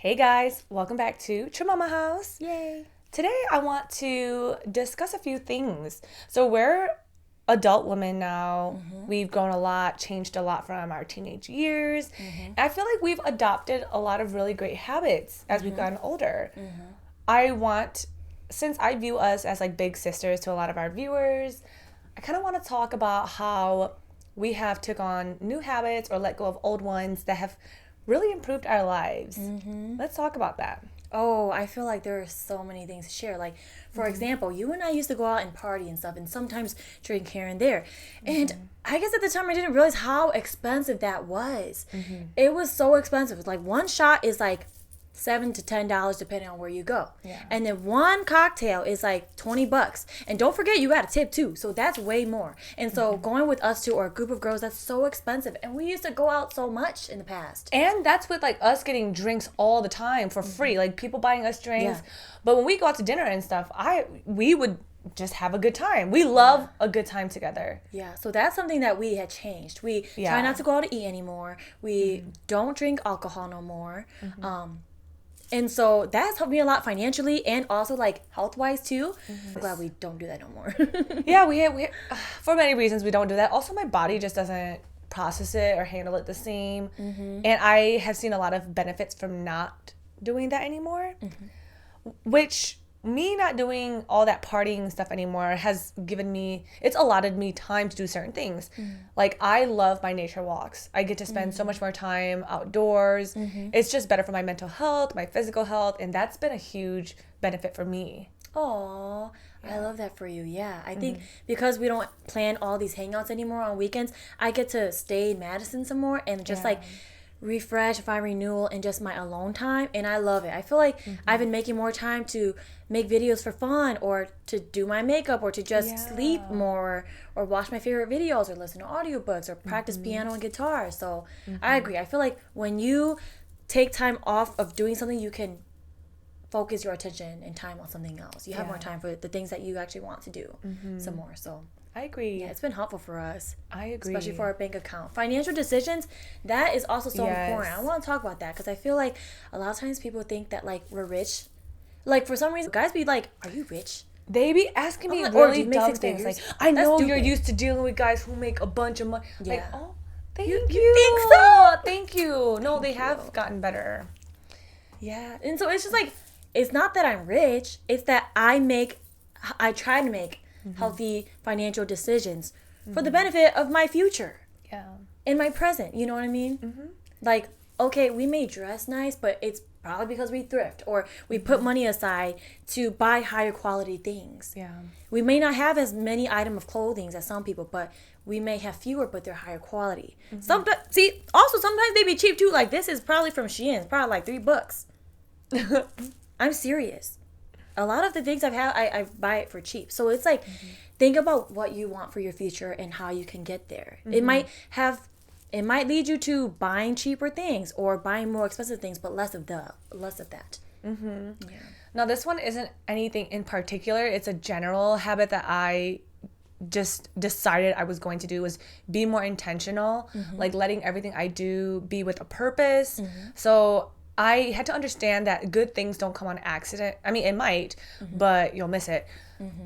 Hey guys, welcome back to Mama House. Yay. Today I want to discuss a few things. So we're adult women now. We've grown a lot, changed a lot from our teenage years. And I feel like we've adopted a lot of really great habits as we've gotten older. I want, since I view us as like big sisters to a lot of our viewers, I kind of want to talk about how we have took on new habits or let go of old ones that have really improved our lives. Let's talk about that. Oh, I feel like there are so many things to share. Like, for example, you and I used to go out and party and stuff and sometimes drink here and there. And I guess at the time I didn't realize how expensive that was. It was so expensive. Like, one shot is like $7 to $10 depending on where you go. Yeah. And then one cocktail is like $20. And don't forget you got a tip too. So that's way more. And so going with us two or a group of girls, that's so expensive. And we used to go out so much in the past. And that's with like us getting drinks all the time for free, like people buying us drinks. Yeah. But when we go out to dinner and stuff, we would just have a good time. We love a good time together. Yeah, so that's something that we had changed. We Yeah. try not to go out to eat anymore. We don't drink alcohol no more. And so that's helped me a lot financially and also like health-wise too. I'm glad we don't do that no more. Yeah, we for many reasons we don't do that. Also, my body just doesn't process it or handle it the same. And I have seen a lot of benefits from not doing that anymore, which me not doing all that partying stuff anymore has it's allotted me time to do certain things. Like, I love my nature walks. I get to spend so much more time outdoors. It's just better for my mental health, my physical health, and that's been a huge benefit for me. Aw, I love that for you. Yeah, I think because we don't plan all these hangouts anymore on weekends, I get to stay in Madison some more and just like refresh, find renewal, and just my alone time, and I love it. I feel like I've been making more time to make videos for fun or to do my makeup or to just sleep more or watch my favorite videos or listen to audiobooks or practice piano and guitar. So I agree. I feel like when you take time off of doing something, you can focus your attention and time on something else. You have more time for the things that you actually want to do some more. So I agree. yeah, it's been helpful for us. I agree. Especially for our bank account. Financial decisions, that is also so important. I want to talk about that because I feel like a lot of times people think that like we're rich. Like, for some reason, guys be like, "Are you rich?" They be asking me like, "Or do really you make dumb six things. Like, figures?" I That's know you're stupid. used to dealing with guys who make a bunch of money. Like, Yeah. oh, thank You you. think so? Thank you. No, they have gotten better. Yeah, and so it's just like, it's not that I'm rich. It's that I try to make healthy financial decisions for the benefit of my future Yeah. and my present. You know what I mean? Like, okay, we may dress nice, but it's probably because we thrift or we put money aside to buy higher quality things. Yeah. We may not have as many items of clothing as some people, but we may have fewer, but they're higher quality. Sometimes they be cheap too. Like, this is probably from Shein. It's probably like $3. I'm serious. A lot of the things I buy it for cheap. So it's like, think about what you want for your future and how you can get there. It might lead you to buying cheaper things or buying more expensive things, but less of that. Yeah. Now, this one isn't anything in particular. It's a general habit that I just decided I was going to do, was be more intentional, like letting everything I do be with a purpose. So I had to understand that good things don't come on accident. I mean, it might, but you'll miss it.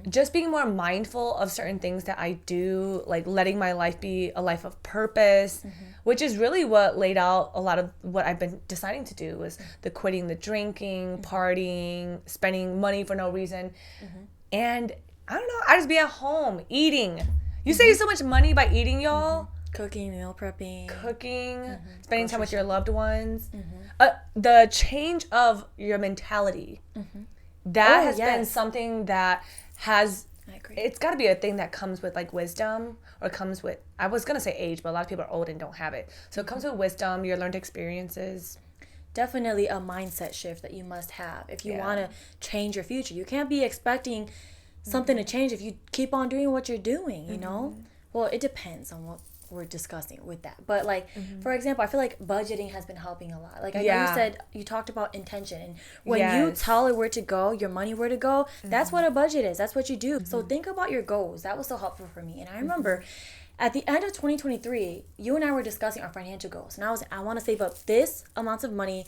Just being more mindful of certain things that I do, like letting my life be a life of purpose, which is really what laid out a lot of what I've been deciding to do, was the quitting the drinking, partying, spending money for no reason. And I don't know, I just be at home eating. You save so much money by eating, y'all. Cooking, meal prepping. Spending time with your loved ones. The change of your mentality. That has been something that has, I agree. it's got to be a thing that comes with like wisdom, or comes with, I was going to say age, but a lot of people are old and don't have it. So it comes with wisdom, your learned experiences. Definitely a mindset shift that you must have if you want to change your future. You can't be expecting something to change if you keep on doing what you're doing, you know? Well, it depends on what we're discussing with that. But like, for example, I feel like budgeting has been helping a lot. Like, I know you talked about intention, and when you tell it where to go, your money where to go, that's what a budget is. That's what you do. So think about your goals. That was so helpful for me. And I remember at the end of 2023, you and I were discussing our financial goals, and I want to save up this amounts of money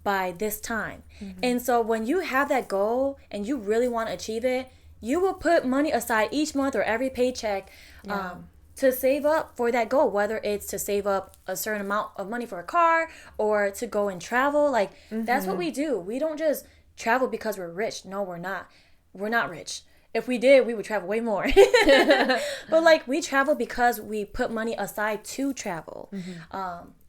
by this time. And so when you have that goal and you really want to achieve it, you will put money aside each month or every paycheck to save up for that goal, whether it's to save up a certain amount of money for a car or to go and travel. Like, that's what we do. We don't just travel because we're rich. No, we're not. We're not rich. If we did, we would travel way more. But like, we travel because we put money aside to travel.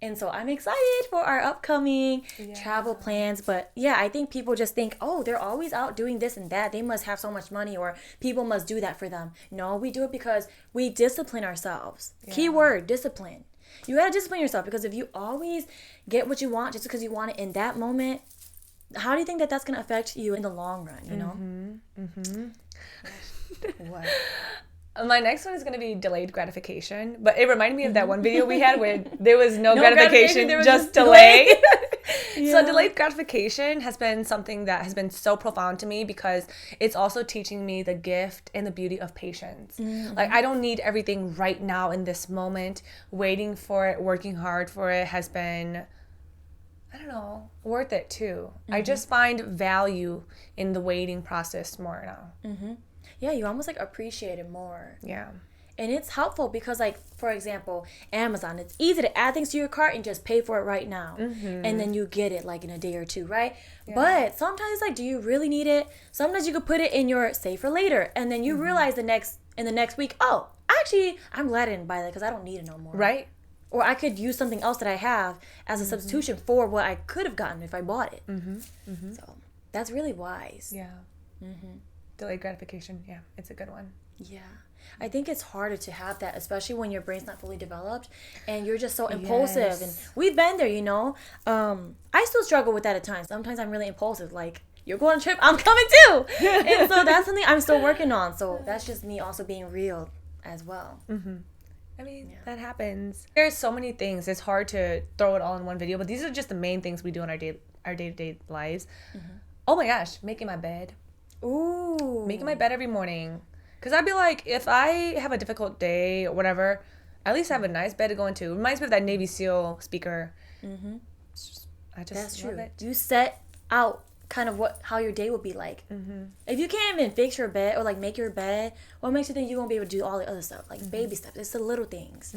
And so I'm excited for our upcoming travel plans. But yeah, I think people just think, oh, they're always out doing this and that. They must have so much money, or people must do that for them. No, we do it because we discipline ourselves. Keyword, discipline. You got to discipline yourself, because if you always get what you want just because you want it in that moment, how do you think that that's going to affect you in the long run, you know? What? My next one is going to be delayed gratification, but it reminded me of that one video we had where there was no gratification, there was just delay. So delayed gratification has been something that has been so profound to me, because it's also teaching me the gift and the beauty of patience. Like, I don't need everything right now in this moment. Waiting for it, working hard for it has been, I don't know, worth it too. I just find value in the waiting process more now. Yeah, you almost like appreciate it more. Yeah. And it's helpful because, like, for example, Amazon, it's easy to add things to your cart and just pay for it right now. And then you get it like in a day or two, right? But sometimes, like, do you really need it? Sometimes you could put it in your save for later, and then you realize in the next week, oh, actually, I'm glad I didn't buy that because I don't need it no more. Right. Or I could use something else that I have as a substitution for what I could have gotten if I bought it. So that's really wise. Yeah. Delayed gratification. Yeah, it's a good one. Yeah. I think it's harder to have that, especially when your brain's not fully developed and you're just so impulsive. And we've been there, you know. I still struggle with that at times. Sometimes I'm really impulsive. Like, you're going on a trip, I'm coming too. And so that's something I'm still working on. So that's just me also being real as well. I mean, that happens. There's so many things. It's hard to throw it all in one video, but these are just the main things we do in our day-to-day lives. Oh my gosh, making my bed. Ooh. Making my bed every morning. Because I'd be like, if I have a difficult day or whatever, at least I have a nice bed to go into. It reminds me of that Navy SEAL speaker. I just That's love true. it. You set out kind of how your day will be like. If you can't even fix your bed or like make your bed, what makes you think you won't be able to do all the other stuff? Like baby stuff. It's the little things.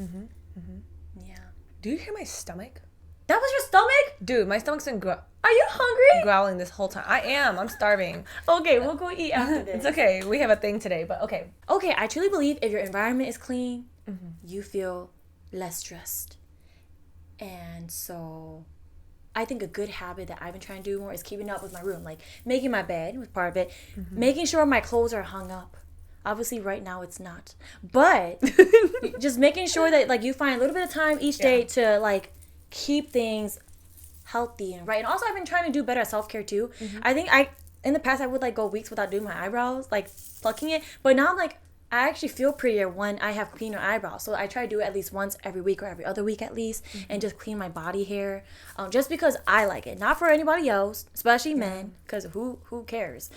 Yeah. Do you hear my stomach? That was your stomach? Dude, my stomach's been Are you hungry? growling this whole time. I am. I'm starving. Okay, we'll go eat after this. It's okay. We have a thing today, but okay. Okay, I truly believe if your environment is clean, you feel less stressed. And so I think a good habit that I've been trying to do more is keeping up with my room. Like making my bed was part of it. Making sure my clothes are hung up. Obviously, right now it's not. But just making sure that like you find a little bit of time each day to like keep things healthy and right. And also I've been trying to do better at self-care too. I think in the past I would like go weeks without doing my eyebrows, like plucking it. But now I'm like, I actually feel prettier when I have cleaner eyebrows. So I try to do it at least once every week or every other week at least, and just clean my body hair, just because I like it, not for anybody else, especially men, because who cares?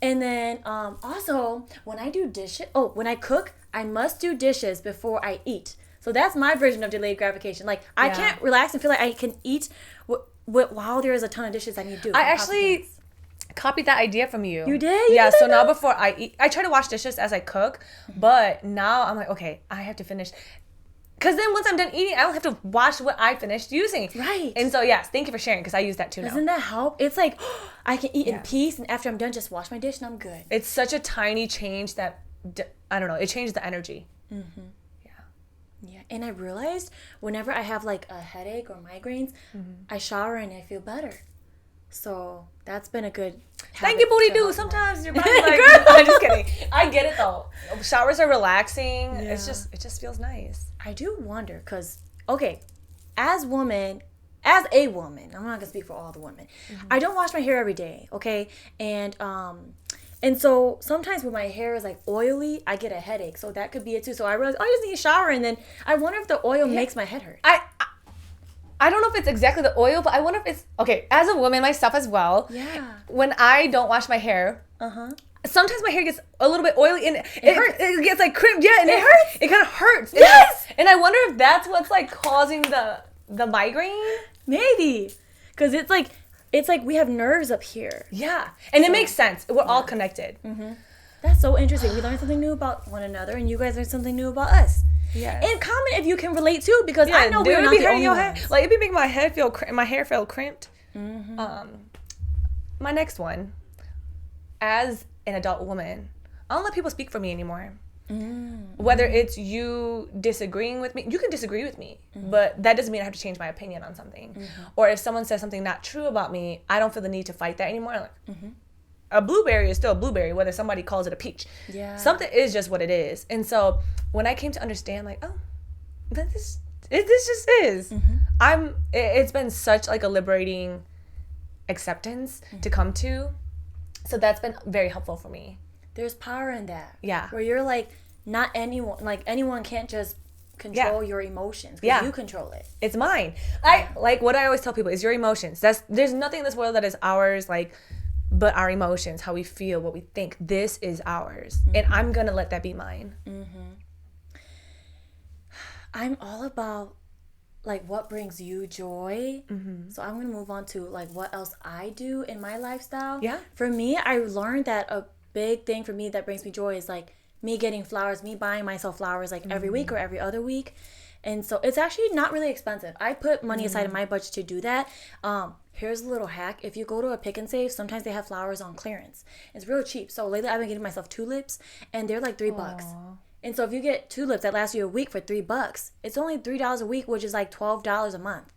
And then also when I do dishes, when I cook, I must do dishes before I eat. So that's my version of delayed gratification. Like I can't relax and feel like I can eat while there is a ton of dishes I need to do. I actually copied that idea from you. You did? Yeah, so now before I eat, I try to wash dishes as I cook, but now I'm like, okay, I have to finish. Because then once I'm done eating, I don't have to wash what I finished using. Right. And so, yes, thank you for sharing, because I use that too now. Doesn't that help? It's like, I can eat in peace, and after I'm done, just wash my dish, and I'm good. It's such a tiny change that, I don't know, it changes the energy. Yeah, and I realized whenever I have like a headache or migraines, I shower and I feel better. So that's been a good Thank you, booty doo. Sometimes your body's like, I'm just kidding. I get it though. Showers are relaxing. Yeah. It just feels nice. I do wonder because, okay, as a woman, I'm not gonna speak for all the women. I don't wash my hair every day, okay? And so sometimes when my hair is like oily, I get a headache. So that could be it too. So I realized, I just need a shower, and then I wonder if the oil makes my head hurt. I don't know if it's exactly the oil, but I wonder if it's, okay, as a woman myself as well. Yeah. When I don't wash my hair, sometimes my hair gets a little bit oily and it hurts. It gets like crimped. Yeah, and it hurts. It kind of hurts. Yes. And I wonder if that's what's like causing the migraine. Maybe. Because it's like, it's like we have nerves up here. Yeah. And it makes sense. We're all connected. That's so interesting. We learned something new about one another, and you guys learned something new about us. Yes. And comment if you can relate too, because I know we're not the only ones. Like, it'd be making my hair feel crimped. My next one, as an adult woman, I don't let people speak for me anymore. Whether it's you disagreeing with me, you can disagree with me, but that doesn't mean I have to change my opinion on something. Or if someone says something not true about me, I don't feel the need to fight that anymore. Like, a blueberry is still a blueberry, whether somebody calls it a peach. Yeah. Something is just what it is. And so when I came to understand, like, oh, this just is. It's been such like a liberating acceptance to come to. So that's been very helpful for me. There's power in that. Yeah. Where you're like, not anyone, like anyone can't just control your emotions. Because you control it. It's mine. Like what I always tell people is your emotions. There's nothing in this world that is ours, like, but our emotions, how we feel, what we think. This is ours. And I'm going to let that be mine. I'm all about like what brings you joy. So I'm going to move on to like what else I do in my lifestyle. Yeah. For me, I learned that a big thing for me that brings me joy is like me getting flowers, me buying myself flowers like every week or every other week. And so it's actually not really expensive. I put money aside in my budget to do that. Here's a little hack. If you go to a Pick and Save, sometimes they have flowers on clearance. It's real cheap. So lately I've been getting myself tulips and they're like $3. And so if you get tulips that last you a week for $3, it's only $3 a week, which is like $12 a month.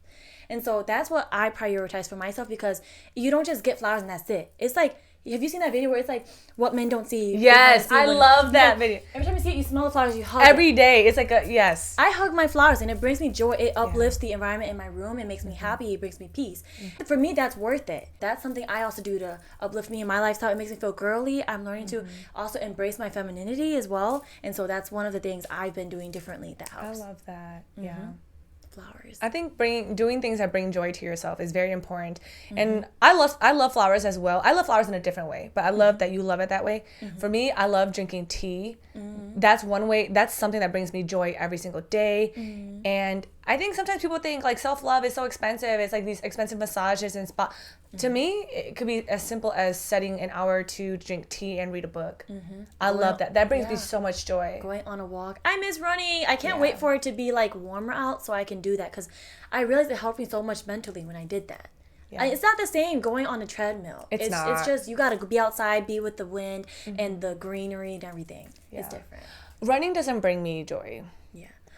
And so that's what I prioritize for myself, because you don't just get flowers and that's it. It's like, have you seen that video where it's like what men don't see? Yes, I love that video. Every time you see it, you smell the flowers, you hug every day. It's like yes. I hug my flowers and it brings me joy. It uplifts the environment in my room. It makes me happy. It brings me peace. For me, that's worth it. That's something I also do to uplift me in my lifestyle. It makes me feel girly. I'm learning to also embrace my femininity as well. And so that's one of the things I've been doing differently that helps. I love that. Yeah. Flowers. I think doing things that bring joy to yourself is very important. And I love flowers as well. I love flowers in a different way, but I love that you love it that way. For me, I love drinking tea. That's one way. That's something that brings me joy every single day. And I think sometimes people think like self-love is so expensive. It's like these expensive massages and spa. To me, it could be as simple as setting an hour to drink tea and read a book. I love that. That brings me so much joy. Going on a walk. I miss running. I can't wait for it to be like warmer out so I can do that, because I realized it helped me so much mentally when I did that. It's not the same going on a treadmill. It's not. It's just you got to be outside, be with the wind and the greenery and everything. It's different. Running doesn't bring me joy.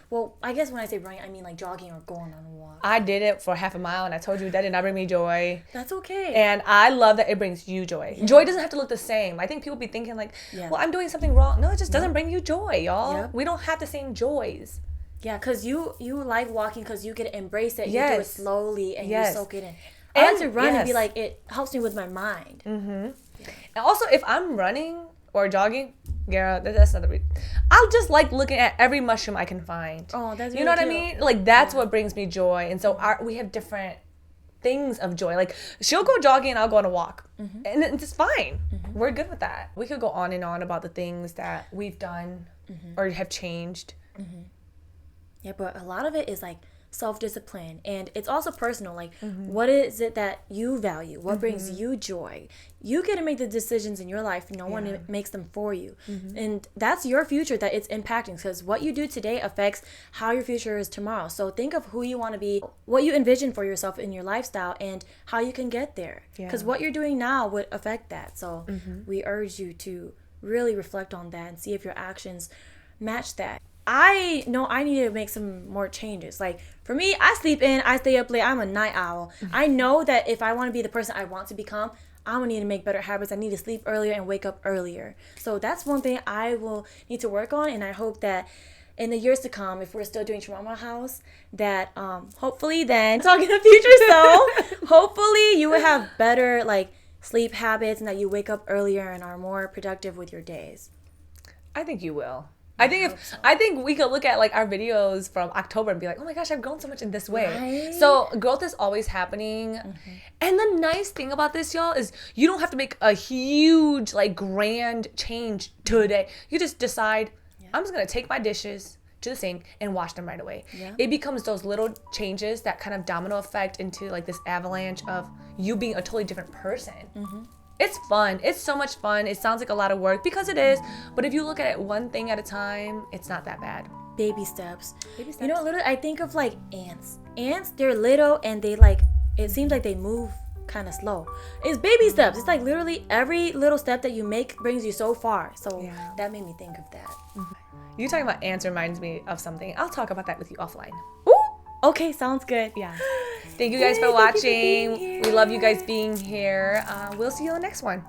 Well, I guess when I say running, I mean like jogging or going on a walk. I did it for half a mile, and I told you that did not bring me joy. That's okay. And I love that it brings you joy. Joy doesn't have to look the same. I think people be thinking like, well, I'm doing something wrong. No, it just doesn't bring you joy, y'all. We don't have the same joys. Yeah, because you like walking because you get to embrace it. You do it slowly and you soak it in. I like to run and be like, it helps me with my mind. And also, if I'm running or jogging, Gara, that's not the reason. I'll just like looking at every mushroom I can find. Oh, that's really you know what cute. I mean? Like that's what brings me joy. And so we have different things of joy. Like she'll go jogging and I'll go on a walk, and it's fine. We're good with that. We could go on and on about the things that we've done or have changed. Yeah, but a lot of it is like self-discipline, and it's also personal. Like what is it that you value? What brings you joy? You get to make the decisions in your life. No one makes them for you. And that's your future that it's impacting, because what you do today affects how your future is tomorrow. So think of who you want to be, what you envision for yourself in your lifestyle, and how you can get there, because what you're doing now would affect that. So we urge you to really reflect on that and see if your actions match that. I know I need to make some more changes. Like for me, I sleep in, I stay up late, I'm a night owl. I know that if I want to be the person I want to become, I'm gonna need to make better habits. I need to sleep earlier and wake up earlier. So that's one thing I will need to work on, and I hope that in the years to come, if we're still doing Trauma House, that hopefully then, talking the future, so hopefully you will have better like sleep habits and that you wake up earlier and are more productive with your days. I think you will. I think we could look at like our videos from October and be like, oh my gosh, I've grown so much in this way. Right? So growth is always happening. And the nice thing about this, y'all, is you don't have to make a huge like grand change today. You just decide, I'm just gonna take my dishes to the sink and wash them right away. Yeah. It becomes those little changes that kind of domino effect into like this avalanche of you being a totally different person. It's fun. It's so much fun. It sounds like a lot of work because it is, but if you look at it one thing at a time, it's not that bad. Baby steps. Baby steps. You know, literally, I think of like ants. Ants, they're little and they like, it seems like they move kind of slow. It's baby steps. It's like literally every little step that you make brings you so far. So that made me think of that. You talking about ants reminds me of something. I'll talk about that with you offline. Ooh, okay, sounds good. Yeah. Thank you guys for watching. We love you guys being here. We'll see you on the next one.